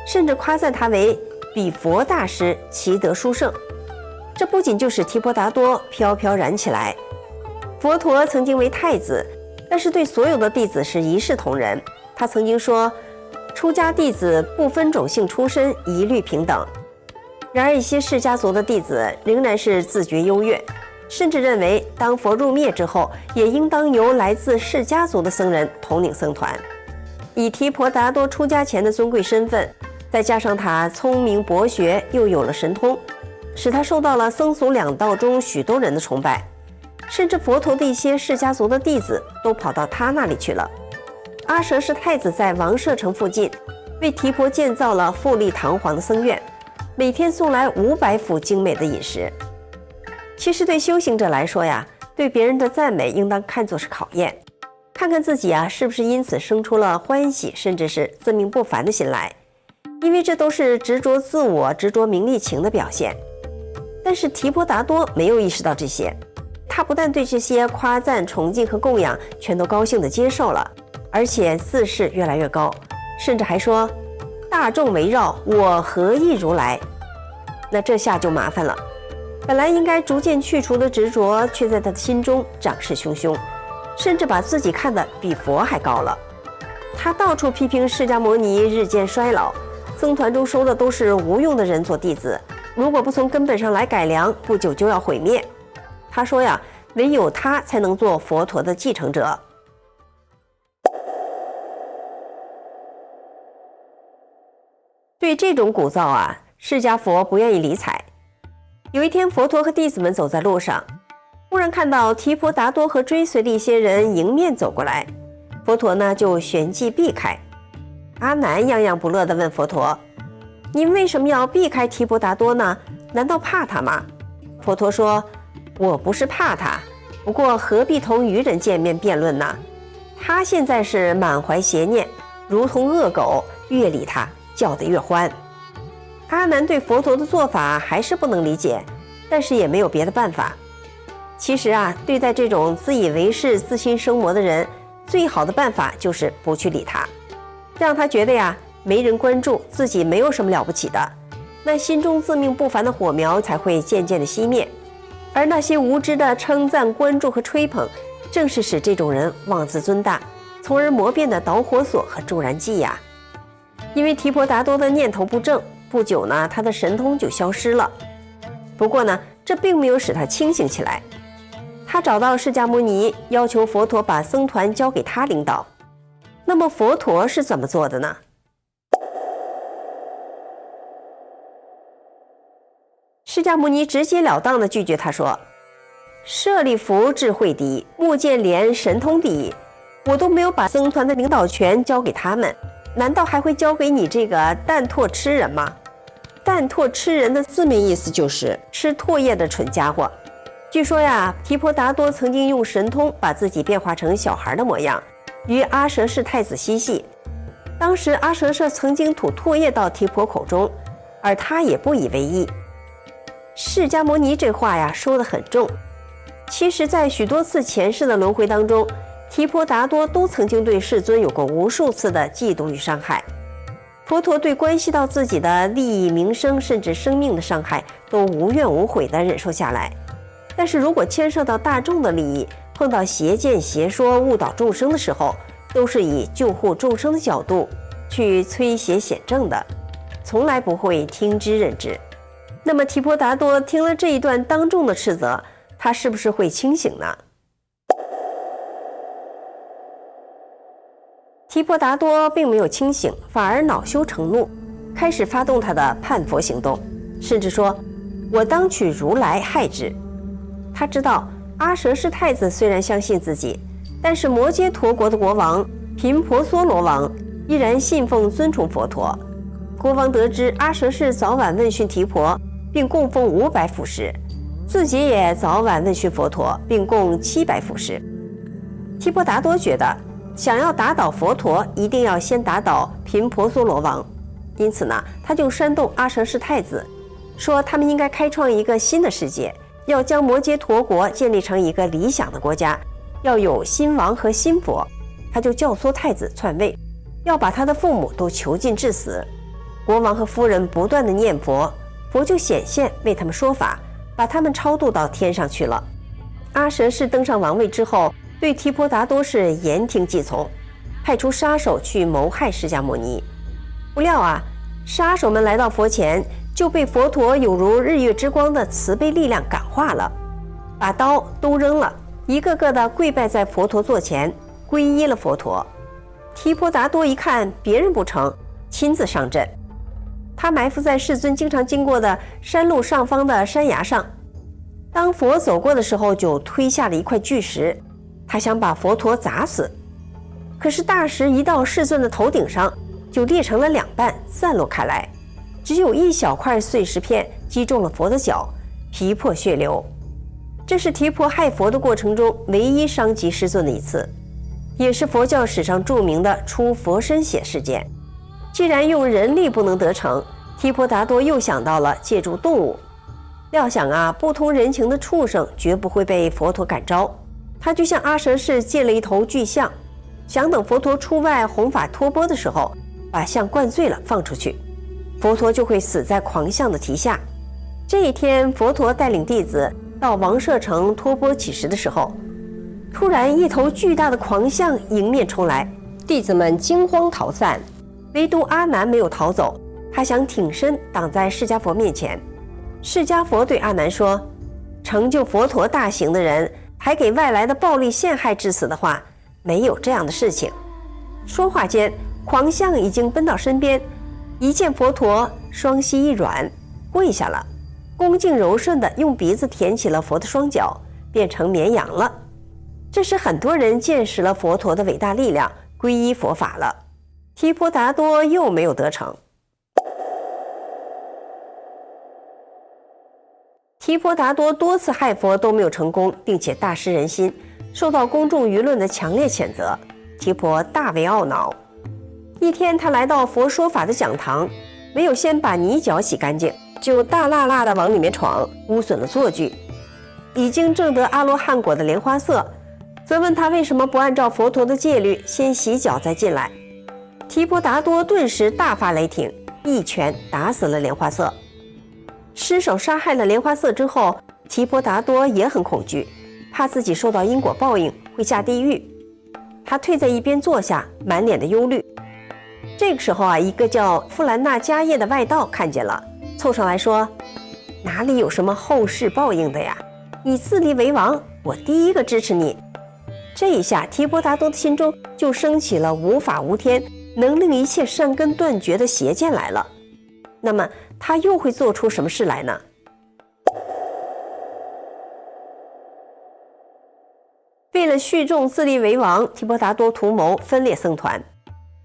甚至夸赞他为比佛大师，奇德殊胜。这不仅就使提婆达多飘飘然起来。佛陀曾经为太子，但是对所有的弟子是一视同仁。他曾经说，出家弟子不分种姓出身，一律平等。然而一些释家族的弟子仍然是自觉优越，甚至认为当佛入灭之后，也应当由来自释家族的僧人统领僧团。以提婆达多出家前的尊贵身份，再加上他聪明博学，又有了神通，使他受到了僧俗两道中许多人的崇拜，甚至佛陀的一些释家族的弟子都跑到他那里去了。阿舍氏太子在王舍城附近为提婆建造了富丽堂皇的僧院，每天送来500府精美的饮食。其实对修行者来说对别人的赞美应当看作是考验，看看自己是不是因此生出了欢喜甚至是自命不凡的心来，因为这都是执着自我、执着名利情的表现。但是提婆达多没有意识到这些，他不但对这些夸赞、崇敬和供养全都高兴地接受了，而且自视越来越高，甚至还说大众围绕我何亦如来。那这下就麻烦了，本来应该逐渐去除的执着，却在他的心中长势汹汹，甚至把自己看得比佛还高了。他到处批评释迦牟尼日渐衰老，僧团中收的都是无用的人做弟子，如果不从根本上来改良，不久就要毁灭。他说唯有他才能做佛陀的继承者。对这种鼓噪释迦佛不愿意理睬。有一天，佛陀和弟子们走在路上，忽然看到提婆达多和追随的一些人迎面走过来，佛陀呢就旋即避开。阿难样样不乐地问佛陀：您为什么要避开提婆达多呢？难道怕他吗？佛陀说：我不是怕他，不过何必同愚人见面辩论呢？他现在是满怀邪念，如同恶狗，越理他叫得越欢。阿难对佛陀的做法还是不能理解，但是也没有别的办法。其实对待这种自以为是、自信生魔的人，最好的办法就是不去理他，让他觉得呀，没人关注，自己没有什么了不起的，那心中自命不凡的火苗才会渐渐的熄灭。而那些无知的称赞、关注和吹捧，正是使这种人妄自尊大，从而磨变的导火索和助燃剂呀。因为提婆达多的念头不正，不久呢，他的神通就消失了。不过呢，这并没有使他清醒起来。他找到释迦牟尼，要求佛陀把僧团交给他领导。那么佛陀是怎么做的呢？释迦牟尼直截了当地拒绝他说：舍利弗智慧第一，目犍连神通第一，我都没有把僧团的领导权交给他们，难道还会交给你这个蛋唾吃人吗？蛋唾吃人的字面意思就是吃唾液的蠢家伙。据说呀，提婆达多曾经用神通把自己变化成小孩的模样，与阿舍氏太子嬉戏。当时阿舍氏曾经吐唾液到提婆口中，而他也不以为意。释迦牟尼这话呀说得很重。其实在许多次前世的轮回当中，提婆达多都曾经对世尊有过无数次的嫉妒与伤害。佛陀对关系到自己的利益、名声甚至生命的伤害都无怨无悔地忍受下来，但是如果牵涉到大众的利益，碰到邪见邪说误导众生的时候，都是以救护众生的角度去摧邪显正的，从来不会听之任之。那么提婆达多听了这一段当众的斥责，他是不是会清醒呢？提婆达多并没有清醒，反而恼羞成怒，开始发动他的叛佛行动，甚至说：我当取如来害之。他知道阿舍氏太子虽然相信自己，但是摩揭陀国的国王频婆娑罗王依然信奉尊崇佛陀。国王得知阿舍氏早晚问讯提婆，并供奉500腐食，自己也早晚问讯佛陀，并供700腐食。提婆达多觉得想要打倒佛陀，一定要先打倒频婆娑罗王，因此呢，他就煽动阿舍氏太子，说他们应该开创一个新的世界，要将摩揭陀国建立成一个理想的国家，要有新王和新佛。他就教唆太子篡位，要把他的父母都囚禁致死。国王和夫人不断地念佛，佛就显现为他们说法，把他们超度到天上去了。阿舍氏登上王位之后，对提婆达多是言听计从，派出杀手去谋害释迦牟尼。不料啊，杀手们来到佛前，就被佛陀有如日月之光的慈悲力量感化了，把刀都扔了，一个个的跪拜在佛陀座前，皈依了佛陀。提婆达多一看别人不成，亲自上阵。他埋伏在世尊经常经过的山路上方的山崖上，当佛走过的时候，就推下了一块巨石，他想把佛陀砸死。可是大石一到世尊的头顶上，就裂成了2半，散落开来，只有一小块碎石片击中了佛的脚，皮破血流。这是提婆害佛的过程中唯一伤及世尊的一次，也是佛教史上著名的出佛身血事件。既然用人力不能得逞，提婆达多又想到了借助动物。料想啊，不通人情的畜生绝不会被佛陀感召，他就向阿舍氏借了一头巨象，想等佛陀出外弘法托钵的时候，把象灌醉了放出去，佛陀就会死在狂象的蹄下。这一天，佛陀带领弟子到王舍城托钵乞食的时候，突然一头巨大的狂象迎面冲来，弟子们惊慌逃散，唯独阿难没有逃走，他想挺身挡在释迦佛面前。释迦佛对阿难说：成就佛陀大行的人还给外来的暴力陷害致死的话，没有这样的事情。说话间，狂象已经奔到身边，一见佛陀，双膝一软，跪下了，恭敬柔顺地用鼻子舔起了佛的双脚，变成绵羊了。这时很多人见识了佛陀的伟大力量，皈依佛法了。提婆达多又没有得逞。提婆达多多次害佛都没有成功，并且大失人心，受到公众舆论的强烈谴责。提婆大为懊恼。一天，他来到佛说法的讲堂，没有先把泥脚洗干净，就大辣辣地往里面闯，污损了坐具。已经证得阿罗汉果的莲花色责问他为什么不按照佛陀的戒律先洗脚再进来。提婆达多顿时大发雷霆，一拳打死了莲花色。失手杀害了莲花色之后，提婆达多也很恐惧，怕自己受到因果报应会下地狱。他退在一边坐下，满脸的忧虑。这个时候一个叫富兰纳迦叶的外道看见了，凑上来说：“哪里有什么后世报应的呀？你自立为王，我第一个支持你。”这一下，提婆达多的心中就升起了无法无天，能令一切善根断绝的邪见来了。那么他又会做出什么事来呢？为了续众自立为王，提婆达多图谋分裂僧团。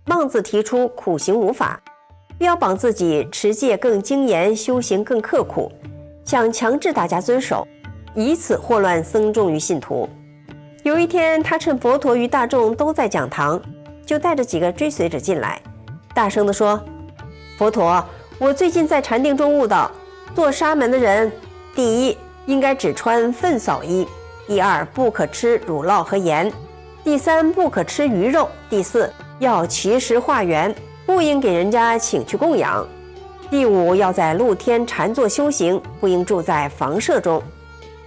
孟子提出苦行无法，标榜自己持戒更精严，修行更刻苦，想强制大家遵守，以此祸乱僧众与信徒。有一天，他趁佛陀与大众都在讲堂，就带着几个追随者进来，大声地说：“佛陀，我最近在禅定中悟到，做沙门的人，第一应该只穿粪扫衣，第二不可吃乳酪和盐，第三不可吃鱼肉，第四要齐食化缘，不应给人家请去供养，第五要在露天禅坐修行，不应住在房舍中。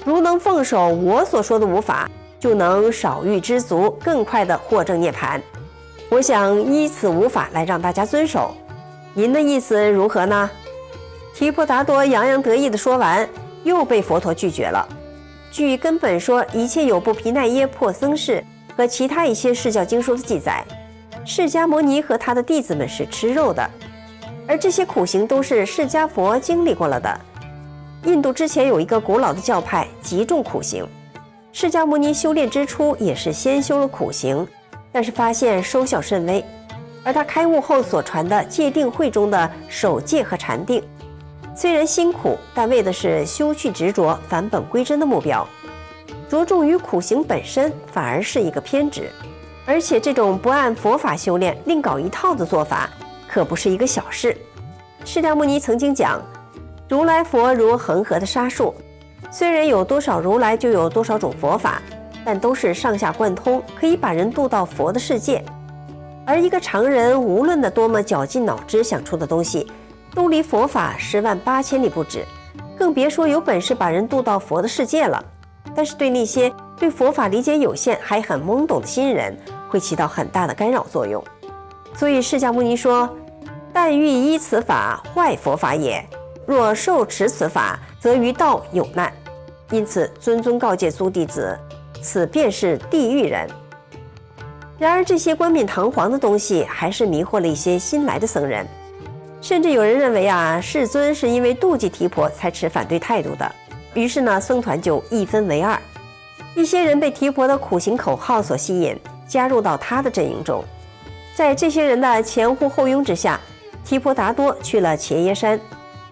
如能奉守我所说的五法，就能少欲知足，更快地获证涅槃。我想依此五法来让大家遵守，您的意思如何呢？”提婆达多洋洋得意地说完，又被佛陀拒绝了。据根本说一切有部毗奈耶破僧事和其他一些释教经书的记载，释迦牟尼和他的弟子们是吃肉的，而这些苦行都是释迦佛经历过了的。印度之前有一个古老的教派极重苦行，释迦牟尼修炼之初也是先修了苦行，但是发现收效甚微，而他开悟后所传的戒定慧中的守戒和禅定，虽然辛苦，但为的是修去执着，返本归真的目标。着重于苦行本身反而是一个偏执，而且这种不按佛法修炼，另搞一套的做法，可不是一个小事。释迦牟尼曾经讲，如来佛如恒河的沙数，虽然有多少如来就有多少种佛法，但都是上下贯通，可以把人渡到佛的世界。而一个常人无论的多么绞尽脑汁想出的东西，都离佛法108000里不止，更别说有本事把人渡到佛的世界了。但是对那些对佛法理解有限还很懵懂的新人，会起到很大的干扰作用。所以释迦牟尼说：“但欲依此法，坏佛法也；若受持此法，则于道有难。因此谆谆告诫诸弟子，此便是地狱人。”然而这些冠冕堂皇的东西还是迷惑了一些新来的僧人，甚至有人认为世尊是因为妒忌提婆才持反对态度的。于是呢，僧团就一分为二，一些人被提婆的苦行口号所吸引，加入到他的阵营中。在这些人的前呼后拥之下，提婆达多去了伽耶山，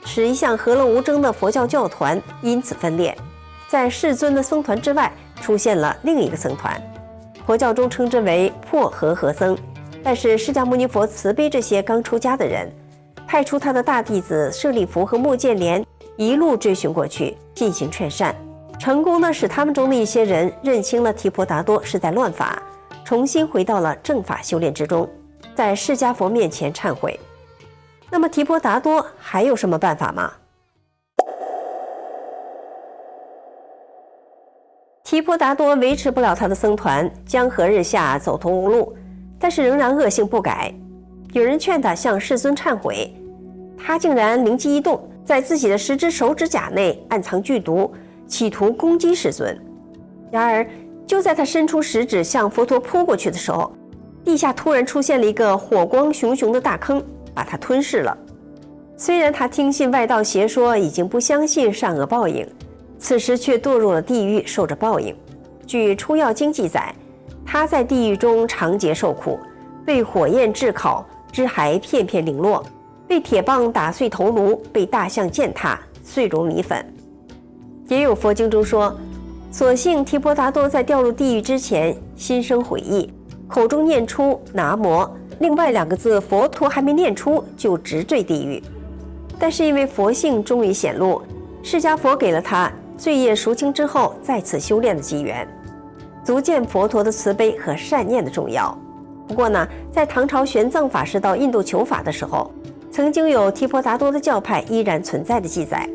使一向和乐无争的佛教教团因此分裂。在世尊的僧团之外，出现了另一个僧团，佛教中称之为破和合僧。但是释迦牟尼佛慈悲这些刚出家的人，派出他的大弟子舍利弗和目犍连一路追寻过去，进行劝善，成功的使他们中的一些人认清了提婆达多是在乱法，重新回到了正法修炼之中，在释迦佛面前忏悔。那么提婆达多还有什么办法吗？提婆达多维持不了他的僧团，江河日下，走投无路，但是仍然恶性不改。有人劝他向世尊忏悔，他竟然灵机一动，在自己的10只手指甲内暗藏剧毒，企图攻击世尊。然而就在他伸出食指向佛陀扑过去的时候，地下突然出现了一个火光熊熊的大坑，把他吞噬了。虽然他听信外道邪说，已经不相信善恶报应，此时却堕入了地狱，受着报应。据《出药经》记载，他在地狱中长劫受苦，被火焰炙烤，肢骸片片零落，被铁棒打碎头颅，被大象践踏，碎如米粉。也有佛经中说，所幸提婆达多在掉入地狱之前心生悔意，口中念出南无，另外2个字佛陀还没念出就直坠地狱。但是因为佛性终于显露，释迦佛给了他罪业赎清之后再次修炼的机缘。足见佛陀的慈悲和善念的重要。不过呢，在唐朝玄奘法师到印度求法的时候，曾经有提婆达多的教派依然存在的记载。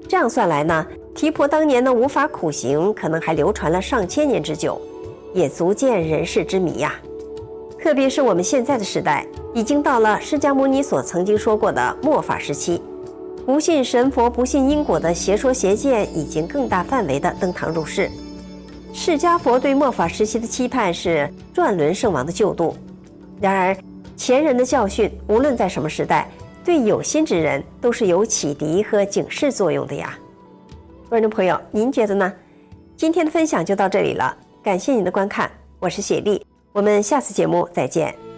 这样算来呢，提婆当年的无法苦行可能还流传了上千年之久，也足见人世之谜呀。特别是我们现在的时代，已经到了释迦牟尼所曾经说过的末法时期，不信神佛不信因果的邪说邪见已经更大范围的登堂入室。释迦佛对末法时期的期盼是转轮圣王的救度，然而前人的教训无论在什么时代，对有心之人都是有启迪和警示作用的呀。观众朋友，您觉得呢？今天的分享就到这里了，感谢您的观看，我是雪莉，我们下次节目再见。